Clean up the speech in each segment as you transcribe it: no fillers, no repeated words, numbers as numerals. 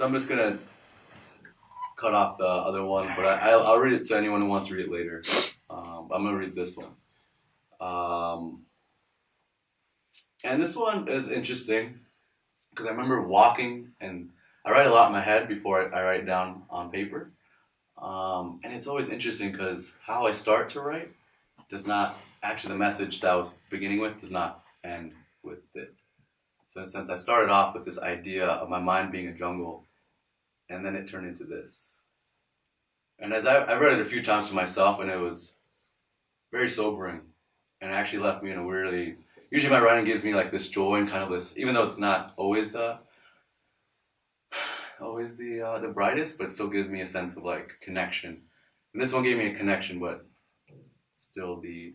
So I'm just going to cut off the other one, but I'll read it to anyone who wants to read it later. I'm going to read this one. And this one is interesting because I remember walking, and I write a lot in my head before I write it down on paper. And it's always interesting because how I start to write does not, actually the message that I was beginning with does not end with it. So in a sense, I started off with this idea of my mind being a jungle, and then it turned into this. And as I read it a few times to myself, and it was very sobering, and it actually left me in a weirdly, usually my writing gives me like this joy and kind of this, even though it's not always the brightest, but it still gives me a sense of like connection. And this one gave me a connection, but still the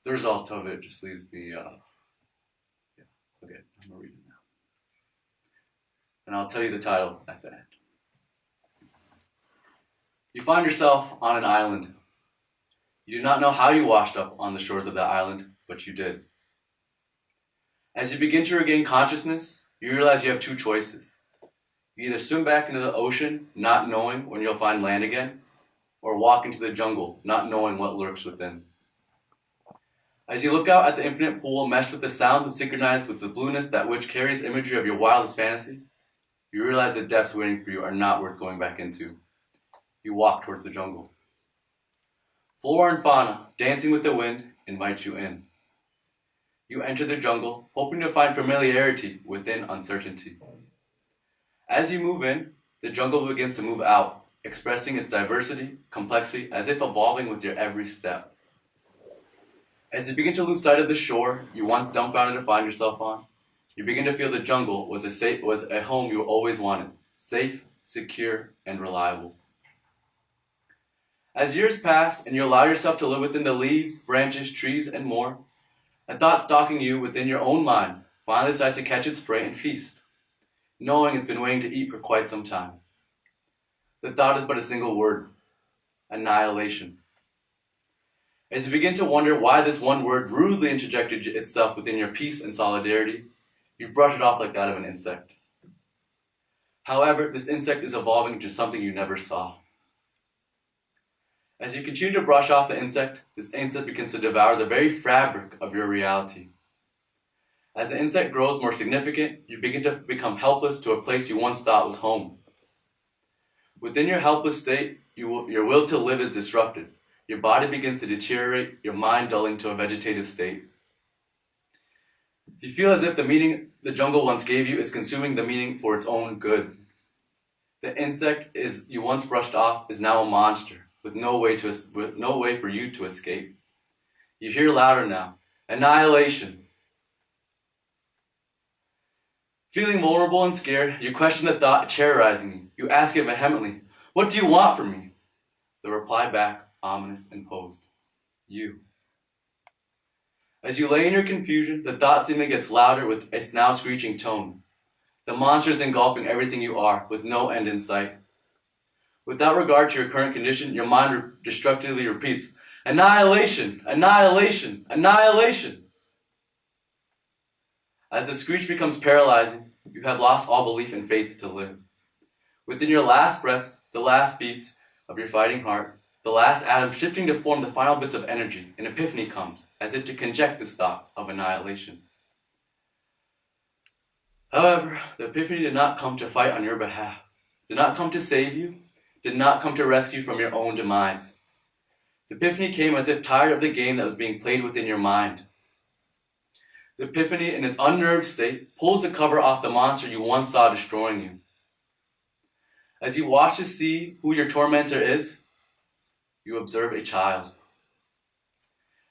result of it just leaves me, okay, I'm gonna read it now. And I'll tell you the title at the end. You find yourself on an island. You do not know how you washed up on the shores of that island, but you did. As you begin to regain consciousness, you realize you have two choices. You either swim back into the ocean, not knowing when you'll find land again, or walk into the jungle, not knowing what lurks within. As you look out at the infinite pool meshed with the sounds and synchronized with the blueness that which carries imagery of your wildest fantasy, you realize the depths waiting for you are not worth going back into. You walk towards the jungle. Flora and fauna, dancing with the wind, invite you in. You enter the jungle, hoping to find familiarity within uncertainty. As you move in, the jungle begins to move out, expressing its diversity, complexity, as if evolving with your every step. As you begin to lose sight of the shore you once dumbfounded to find yourself on, you begin to feel the jungle was a home you always wanted, safe, secure, and reliable. As years pass and you allow yourself to live within the leaves, branches, trees, and more, a thought stalking you within your own mind finally decides to catch its prey and feast, knowing it's been waiting to eat for quite some time. The thought is but a single word: annihilation. As you begin to wonder why this one word rudely interjected itself within your peace and solidarity, you brush it off like that of an insect. However, this insect is evolving into something you never saw. As you continue to brush off the insect, this insect begins to devour the very fabric of your reality. As the insect grows more significant, you begin to become helpless to a place you once thought was home. Within your helpless state, your will to live is disrupted. Your body begins to deteriorate, your mind dulling to a vegetative state. You feel as if the meaning the jungle once gave you is consuming the meaning for its own good. The insect you once brushed off is now a monster, with no way for you to escape. You hear louder now: annihilation. Feeling vulnerable and scared, you question the thought terrorizing you. You ask it vehemently, "What do you want from me?" The reply back, ominous and posed: "You." As you lay in your confusion, the thought seemingly gets louder with its now screeching tone. The monster is engulfing everything you are, with no end in sight. Without regard to your current condition, your mind destructively repeats, "Annihilation! Annihilation! Annihilation!" As the screech becomes paralyzing, you have lost all belief and faith to live. Within your last breaths, the last beats of your fighting heart, the last atom shifting to form the final bits of energy, an epiphany comes, as if to conject this thought of annihilation. However, the epiphany did not come to fight on your behalf, did not come to save you, did not come to rescue from your own demise. The epiphany came as if tired of the game that was being played within your mind. The epiphany, in its unnerved state, pulls the cover off the monster you once saw destroying you. As you watch to see who your tormentor is, you observe a child.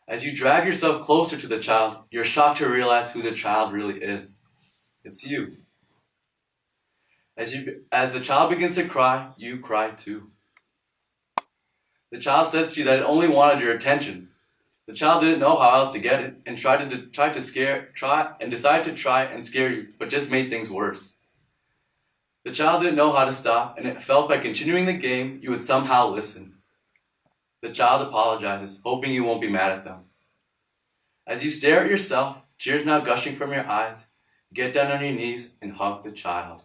As you drag yourself closer to the child, you're shocked to realize who the child really is. It's you. As the child begins to cry, you cry too. The child says to you that it only wanted your attention. The child didn't know how else to get it, and decided to try and scare you, but just made things worse. The child didn't know how to stop, and it felt by continuing the game, you would somehow listen. The child apologizes, hoping you won't be mad at them. As you stare at yourself, tears now gushing from your eyes, get down on your knees and hug the child.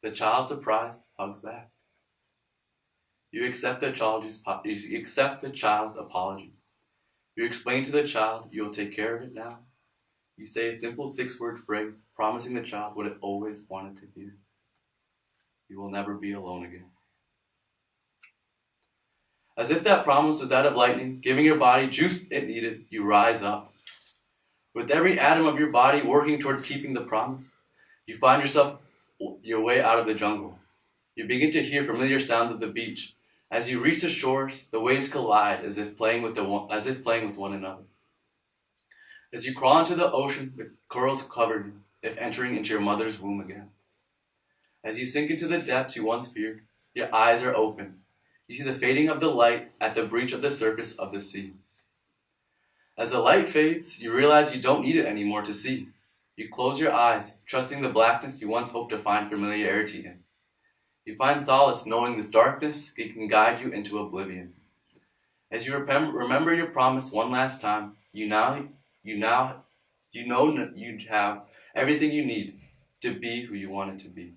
The child, surprised, hugs back. You accept the child's apology. You explain to the child you'll take care of it now. You say a simple 6-word phrase, promising the child what it always wanted to hear. You will never be alone again. As if that promise was that of lightning, giving your body juice it needed, you rise up. With every atom of your body working towards keeping the promise, you find yourself your way out of the jungle. You begin to hear familiar sounds of the beach. As you reach the shores, the waves collide as if playing with one another. As you crawl into the ocean, the corals cover you, if entering into your mother's womb again. As you sink into the depths you once feared, your eyes are open. You see the fading of the light at the breach of the surface of the sea. As the light fades, you realize you don't need it anymore to see. You close your eyes, trusting the blackness you once hoped to find familiarity in. You find solace knowing this darkness can guide you into oblivion. As you remember your promise one last time, you know you have everything you need to be who you wanted to be.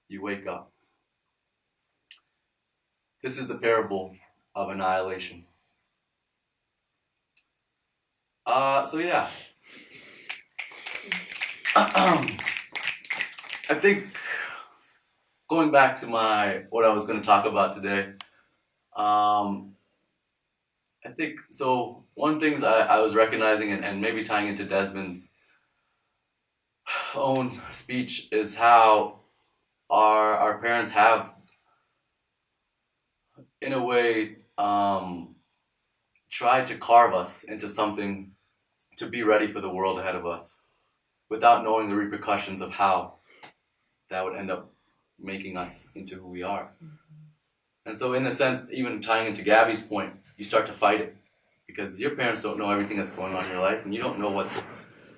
You wake up. This is the parable of annihilation. So yeah. I think going back to what I was going to talk about today, I think, so one thing I was recognizing and maybe tying into Desmond's own speech is how our parents have, in a way, tried to carve us into something to be ready for the world ahead of us, without knowing the repercussions of how that would end up making us into who we are. And so in a sense, even tying into Gabby's point, you start to fight it, because your parents don't know everything that's going on in your life, and you don't know what's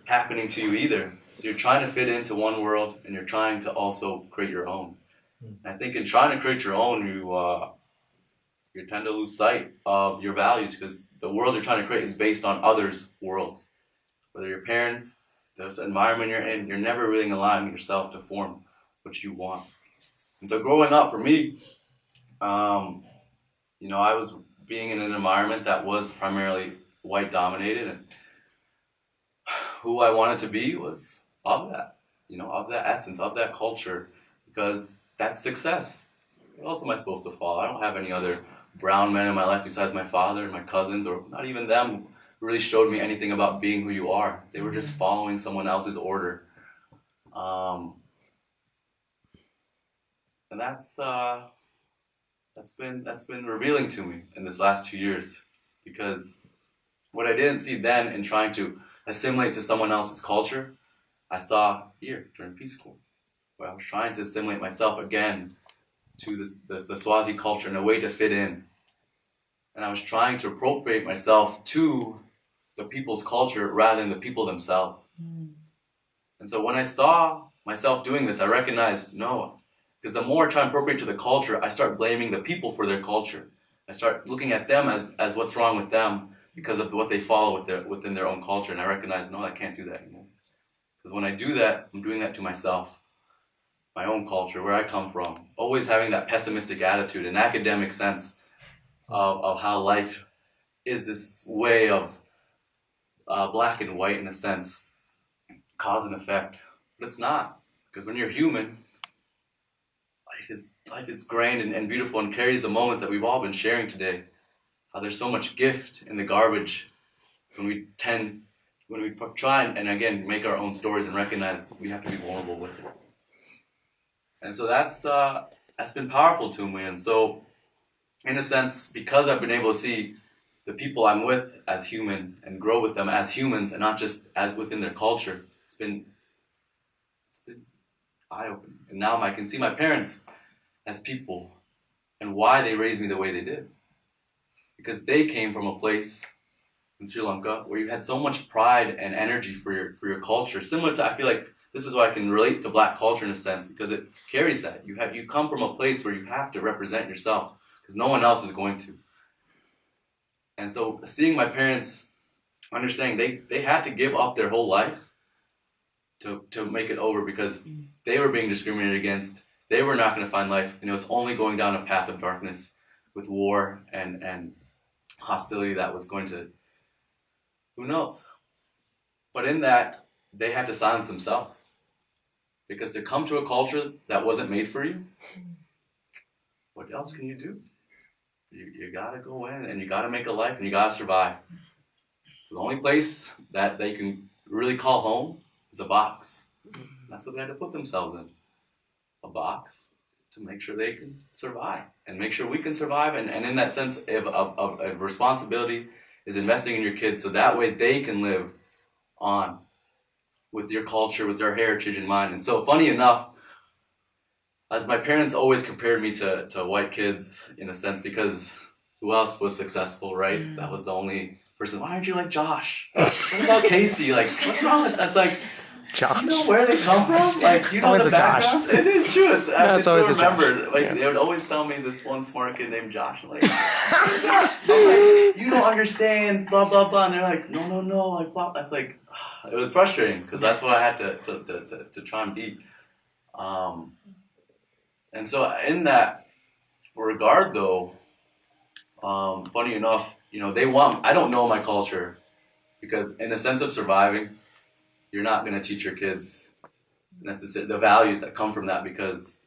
happening to you either. So you're trying to fit into one world, and you're trying to also create your own. And I think in trying to create your own, you tend to lose sight of your values, because the world you're trying to create is based on others' worlds. Whether your parents, this environment you're in, you're never really allowing yourself to form what you want. And so growing up for me, I was being in an environment that was primarily white dominated, and who I wanted to be was of that, of that essence, of that culture, because that's success. Where else am I supposed to follow? I don't have any other brown men in my life besides my father and my cousins, or not even them really showed me anything about being who you are. They were just following someone else's order. And that's been revealing to me in this last 2 years, because what I didn't see then in trying to assimilate to someone else's culture, I saw here during Peace Corps, where I was trying to assimilate myself again to the Swazi culture in a way to fit in. And I was trying to appropriate myself to the people's culture rather than the people themselves. And so when I saw myself doing this, I recognized, no, because the more I try and appropriate to the culture, I start blaming the people for their culture. I start looking at them as what's wrong with them because of what they follow within their own culture. And I recognize, no, I can't do that anymore. Because when I do that, I'm doing that to myself, my own culture, where I come from. Always having that pessimistic attitude, an academic sense of how life is this way of black and white in a sense, cause and effect. But it's not. Because when you're human, life is grand and beautiful and carries the moments that we've all been sharing today. How there's so much gift in the garbage when we try and again make our own stories and recognize we have to be vulnerable with it. And so that's been powerful to me. And so in a sense, because I've been able to see the people I'm with as human and grow with them as humans and not just as within their culture, it's been eye-opening. And now I can see my parents as people and why they raised me the way they did. Because they came from a place in Sri Lanka where you had so much pride and energy for your culture. Similar to, I feel like this is why I can relate to black culture in a sense, because it carries that. You come from a place where you have to represent yourself because no one else is going to. And so seeing my parents understanding they had to give up their whole life to make it over because they were being discriminated against they were not going to find life, and it was only going down a path of darkness with war and hostility that was going to, who knows? But in that, they had to silence themselves. Because to come to a culture that wasn't made for you, what else can you do? You gotta go in and you gotta make a life and you gotta survive. So the only place that they can really call home is a box. That's what they had to put themselves in. A box to make sure they can survive and make sure we can survive. And in that sense of responsibility is investing in your kids so that way they can live on with your culture, with your heritage in mind. And so funny enough, as my parents always compared me to white kids in a sense, because who else was successful, right? That was the only person. Why aren't you like Josh? What about Casey? Like, what's wrong with that's like, Josh. you know where they come from? Like, you know Always the a Josh. backgrounds? It is true. It's I still always a Josh. remember. Like, Yeah. they would always tell me this one smart kid named Josh. I'm like, I'm like, you don't understand, blah, blah, blah. And they're like, no, like, blah. That's like, it was frustrating because that's what I had to try and be. And so in that regard, though, funny enough, I don't know my culture because in the sense of surviving, you're not going to teach your kids necessarily the values that come from that because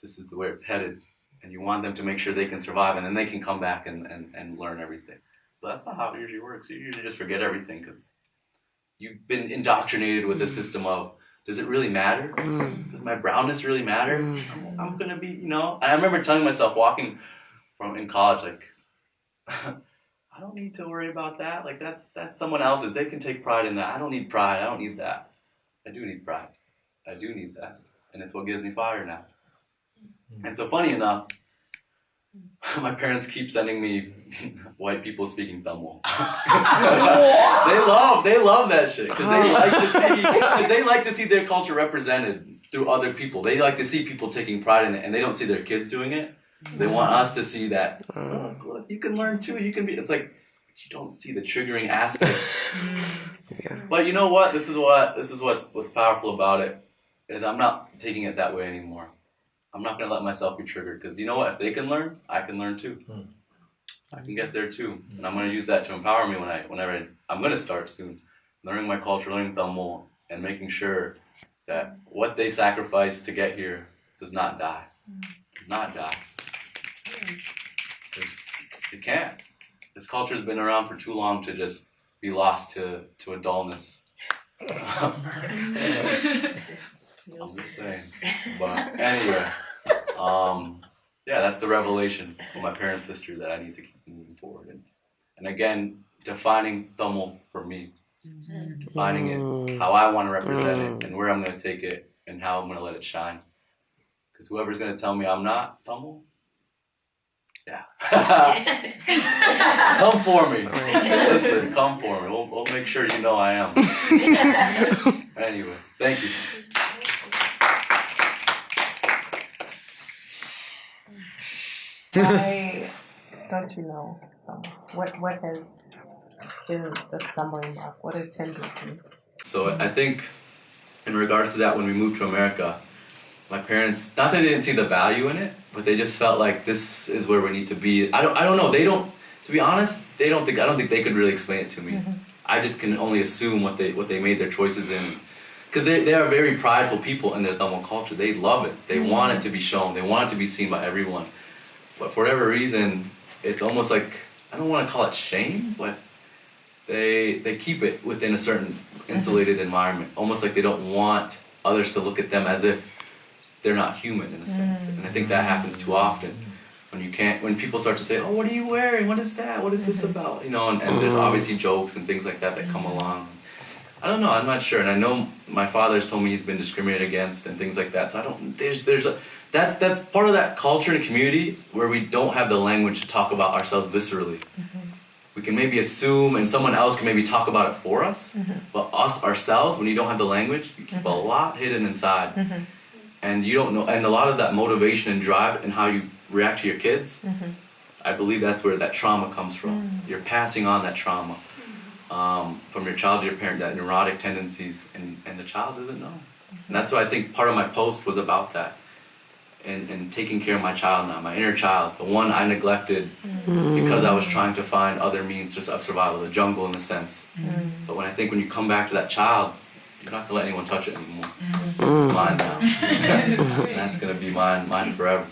this is the way it's headed. And you want them to make sure they can survive and then they can come back and learn everything. But that's not how it usually works. You usually just forget everything because you've been indoctrinated with the system of, does it really matter? Does my brownness really matter? I'm going to be, I remember telling myself walking in college, like, I don't need to worry about that. Like, that's someone else's. They can take pride in that. I don't need pride. I don't need that. I do need pride. I do need that. And it's what gives me fire now. And so funny enough, my parents keep sending me white people speaking Tamil. they love that shit because they like to see their culture represented through other people. They like to see people taking pride in it, and they don't see their kids doing it. They want us to see that. Look, you can learn too. You can be. It's like you don't see the triggering aspects. Yeah. But you know what? This is what's powerful about it is I'm not taking it that way anymore. I'm not going to let myself be triggered because you know what? If they can learn, I can learn too. I can get there too, and I'm going to use that to empower me whenever I'm going to start soon, learning my culture, learning Tamil, and making sure that what they sacrificed to get here does not die. Does not die. Because it can't. This culture's been around for too long to just be lost to a dullness. I'm just saying. But anyway, that's the revelation of my parents' history that I need to keep moving forward. And again, defining Tamil for me. Defining it, how I want to represent it, and where I'm going to take it, and how I'm going to let it shine. Because whoever's going to tell me I'm not Tamil, come for me. Listen, come for me. We'll make sure you know I am. Anyway, thank you. Why don't you know? What has been the stumbling block? What has hindered you? So I think in regards to that, when we moved to America, my parents, not that they didn't see the value in it, but they just felt like this is where we need to be. I don't know. They don't, to be honest, I don't think they could really explain it to me. I just can only assume what they made their choices in. Because they are very prideful people in their Tamil culture. They love it. They want it to be shown. They want it to be seen by everyone. But for whatever reason, it's almost like, I don't want to call it shame, but they keep it within a certain insulated environment. Almost like they don't want others to look at them as if they're not human in a sense. And I think that happens too often. When people start to say, oh, what are you wearing? What is that? What is this about? And there's obviously jokes and things like that come along. I don't know, I'm not sure. And I know my father's told me he's been discriminated against and things like that. So that's part of that culture and community where we don't have the language to talk about ourselves viscerally. We can maybe assume and someone else can maybe talk about it for us. But us, ourselves, when you don't have the language, you keep a lot hidden inside. And you don't know, and a lot of that motivation and drive and how you react to your kids, I believe that's where that trauma comes from. You're passing on that trauma from your child to your parent, that neurotic tendencies, and the child doesn't know. And that's why I think part of my post was about that. in taking care of my child now, my inner child, the one I neglected because I was trying to find other means of survival, the jungle in a sense. But when you come back to that child, you're not gonna let anyone touch it anymore. It's mine now. And that's gonna be mine forever.